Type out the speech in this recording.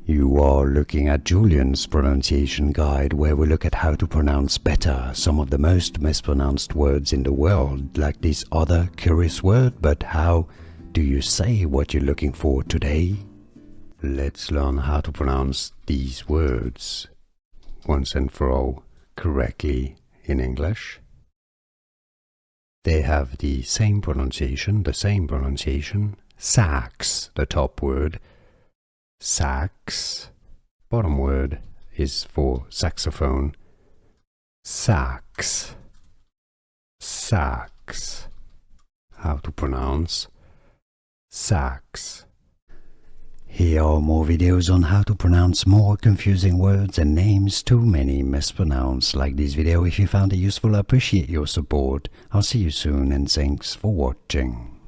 You are looking at Julian's pronunciation guide, where we look at how to pronounce better some of the most mispronounced words in the world, like this other curious word. But how do you say what you're looking for today? Let's learn how to pronounce these words once and for all correctly in English. They have the same pronunciation. Sacs, the top word. Sax, bottom word is for saxophone. Sax, sax. How to pronounce sax. Here are more videos on how to pronounce more confusing words and names too many mispronounced. Like this video if you found it useful. I appreciate your support. I'll see you soon and thanks for watching.